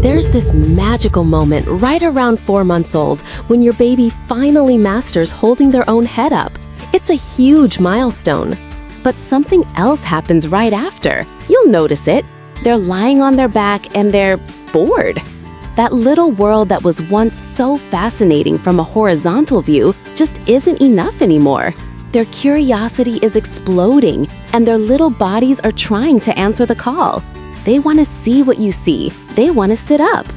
There's this magical moment right around 4 months old when your baby finally masters holding their own head up. It's a huge milestone. But something else happens right after. You'll notice it. They're lying on their back and they're bored. That little world that was once so fascinating from a horizontal view just isn't enough anymore. Their curiosity is exploding, and their little bodies are trying to answer the call. They want to see what you see. They want to sit up.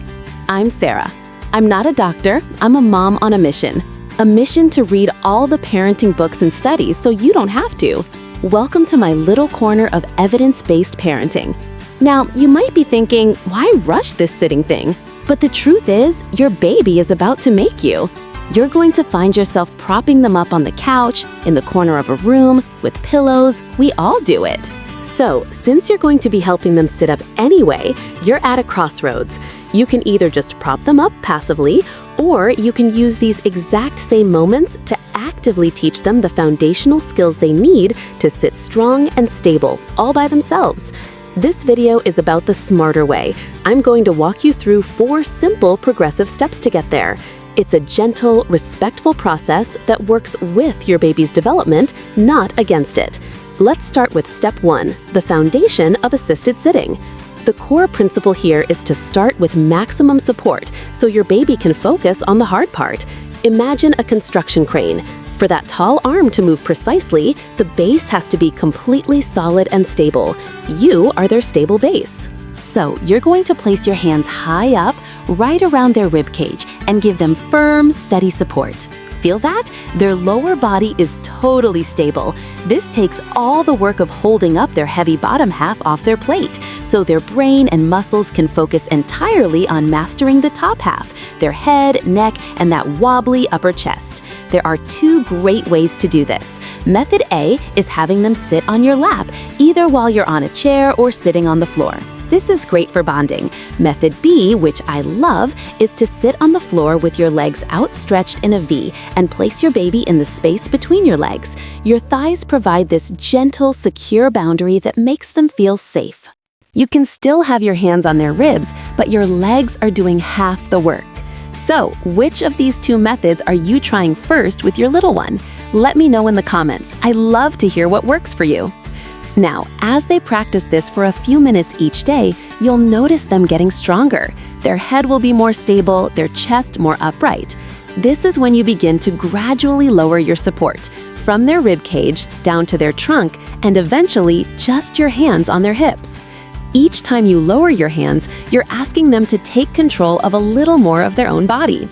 I'm Sarah. I'm not a doctor. I'm a mom on a mission. A mission to read all the parenting books and studies so you don't have to. Welcome to my little corner of evidence-based parenting. Now, you might be thinking, why rush this sitting thing? But the truth is, your baby is about to make you. You're going to find yourself propping them up on the couch, in the corner of a room, with pillows. We all do it. So, since you're going to be helping them sit up anyway, you're at a crossroads. You can either just prop them up passively, or you can use these exact same moments to actively teach them the foundational skills they need to sit strong and stable, all by themselves. This video is about the smarter way. I'm going to walk you through 4 simple progressive steps to get there. It's a gentle, respectful process that works with your baby's development, not against it. Let's start with step 1, the foundation of assisted sitting. The core principle here is to start with maximum support so your baby can focus on the hard part. Imagine a construction crane. For that tall arm to move precisely, the base has to be completely solid and stable. You are their stable base. So you're going to place your hands high up, right around their rib cage, and give them firm, steady support. Feel that? Their lower body is totally stable. This takes all the work of holding up their heavy bottom half off their plate, so their brain and muscles can focus entirely on mastering the top half, their head, neck, and that wobbly upper chest. There are 2 great ways to do this. Method A is having them sit on your lap, either while you're on a chair or sitting on the floor. This is great for bonding. Method B, which I love, is to sit on the floor with your legs outstretched in a V and place your baby in the space between your legs. Your thighs provide this gentle, secure boundary that makes them feel safe. You can still have your hands on their ribs, but your legs are doing half the work. So, which of these 2 methods are you trying first with your little one? Let me know in the comments. I love to hear what works for you. Now, as they practice this for a few minutes each day, you'll notice them getting stronger. Their head will be more stable, their chest more upright. This is when you begin to gradually lower your support, from their rib cage down to their trunk, and eventually just your hands on their hips. Each time you lower your hands, you're asking them to take control of a little more of their own body.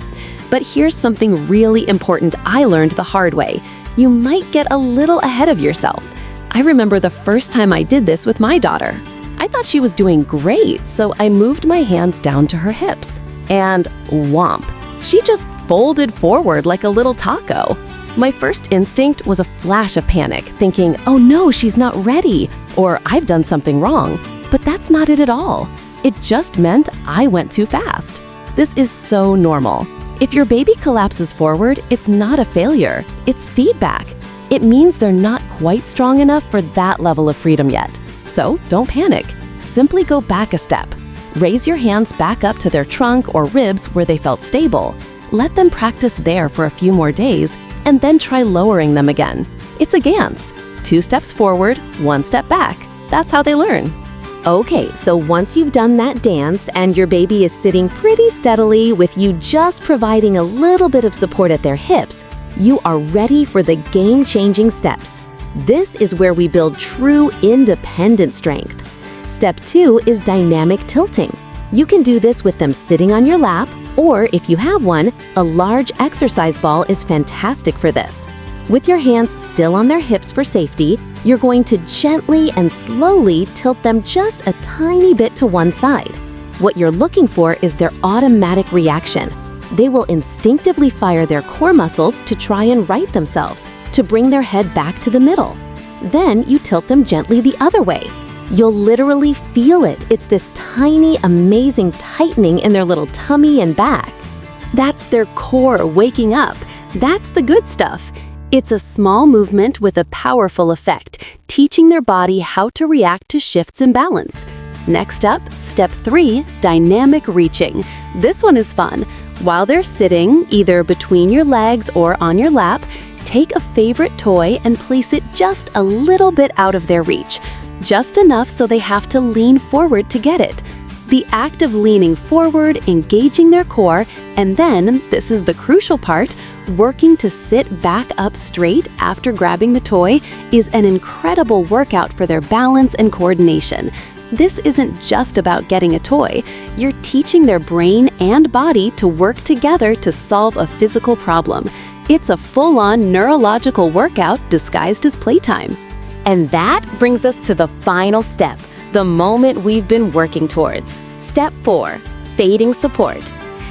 But here's something really important I learned the hard way. You might get a little ahead of yourself. I remember the first time I did this with my daughter. I thought she was doing great, so I moved my hands down to her hips. And whomp, she just folded forward like a little taco. My first instinct was a flash of panic, thinking, oh no, she's not ready, or I've done something wrong. But that's not it at all. It just meant I went too fast. This is so normal. If your baby collapses forward, it's not a failure, it's feedback. It means they're not quite strong enough for that level of freedom yet. So don't panic. Simply go back a step. Raise your hands back up to their trunk or ribs where they felt stable. Let them practice there for a few more days, and then try lowering them again. It's a dance. 2 steps forward, 1 step back. That's how they learn. Okay, so once you've done that dance and your baby is sitting pretty steadily with you just providing a little bit of support at their hips, you are ready for the game-changing steps. This is where we build true independent strength. Step 2 is dynamic tilting. You can do this with them sitting on your lap, or if you have one, a large exercise ball is fantastic for this. With your hands still on their hips for safety, you're going to gently and slowly tilt them just a tiny bit to one side. What you're looking for is their automatic reaction. They will instinctively fire their core muscles to try and right themselves, to bring their head back to the middle. Then you tilt them gently the other way. You'll literally feel it. It's this tiny, amazing tightening in their little tummy and back. That's their core waking up. That's the good stuff. It's a small movement with a powerful effect, teaching their body how to react to shifts in balance. Next up, step 3, dynamic reaching. This one is fun. While they're sitting, either between your legs or on your lap, take a favorite toy and place it just a little bit out of their reach, just enough so they have to lean forward to get it. The act of leaning forward, engaging their core, and then, this is the crucial part, working to sit back up straight after grabbing the toy is an incredible workout for their balance and coordination. This isn't just about getting a toy. You're teaching their brain and body to work together to solve a physical problem. It's a full-on neurological workout disguised as playtime. And that brings us to the final step, the moment we've been working towards. Step 4, fading support.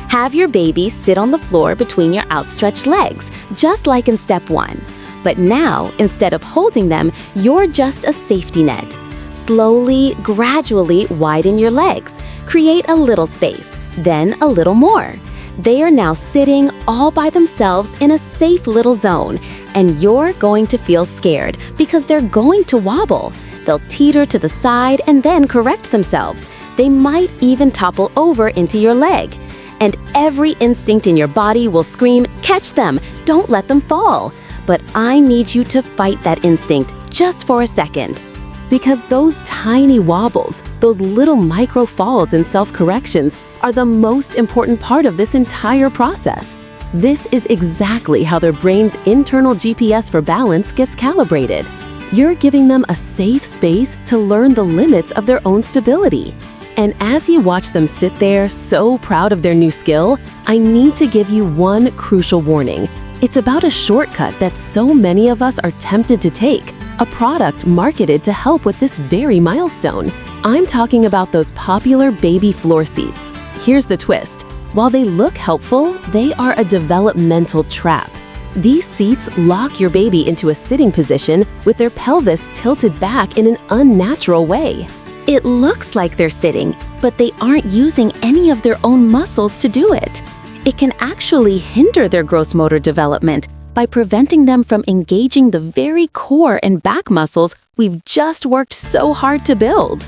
Have your baby sit on the floor between your outstretched legs, just like in step 1. But now, instead of holding them, you're just a safety net. Slowly, gradually widen your legs. Create a little space, then a little more. They are now sitting all by themselves in a safe little zone, and you're going to feel scared because they're going to wobble. They'll teeter to the side and then correct themselves. They might even topple over into your leg. And every instinct in your body will scream, "Catch them! Don't let them fall!" But I need you to fight that instinct just for a second. Because those tiny wobbles, those little micro falls and self-corrections are the most important part of this entire process. This is exactly how their brain's internal GPS for balance gets calibrated. You're giving them a safe space to learn the limits of their own stability. And as you watch them sit there so proud of their new skill, I need to give you one crucial warning. It's about a shortcut that so many of us are tempted to take, a product marketed to help with this very milestone. I'm talking about those popular baby floor seats. Here's the twist. While they look helpful, they are a developmental trap. These seats lock your baby into a sitting position with their pelvis tilted back in an unnatural way. It looks like they're sitting, but they aren't using any of their own muscles to do it. It can actually hinder their gross motor development by preventing them from engaging the very core and back muscles we've just worked so hard to build.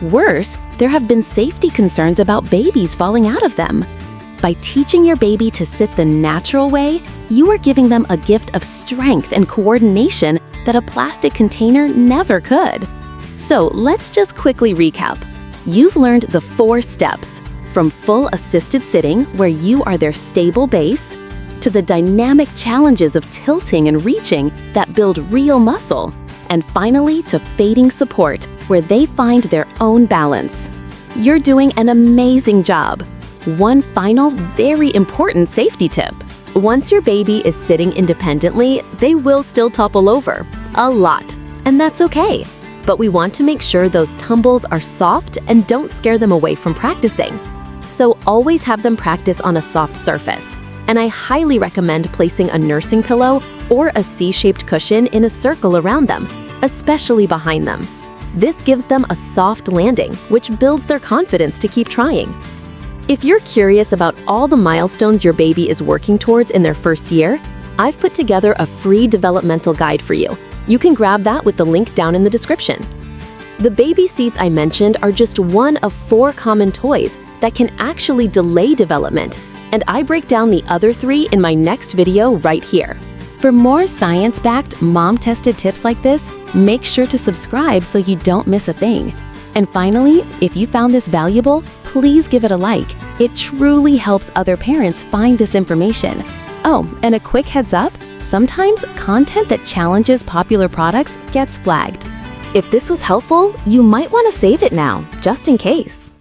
Worse, there have been safety concerns about babies falling out of them. By teaching your baby to sit the natural way, you are giving them a gift of strength and coordination that a plastic container never could. So let's just quickly recap. You've learned the 4 steps, from full assisted sitting, where you are their stable base, to the dynamic challenges of tilting and reaching that build real muscle, and finally to fading support, where they find their own balance. You're doing an amazing job. One final, very important safety tip. Once your baby is sitting independently, they will still topple over. A lot. And that's okay. But we want to make sure those tumbles are soft and don't scare them away from practicing. So always have them practice on a soft surface. And I highly recommend placing a nursing pillow or a C-shaped cushion in a circle around them, especially behind them. This gives them a soft landing, which builds their confidence to keep trying. If you're curious about all the milestones your baby is working towards in their first year, I've put together a free developmental guide for you. You can grab that with the link down in the description. The baby seats I mentioned are just one of 4 common toys that can actually delay development, and I break down the other 3 in my next video right here. For more science-backed, mom-tested tips like this, make sure to subscribe so you don't miss a thing. And finally, if you found this valuable, please give it a like. It truly helps other parents find this information. Oh, and a quick heads up, sometimes content that challenges popular products gets flagged. If this was helpful, you might want to save it now, just in case.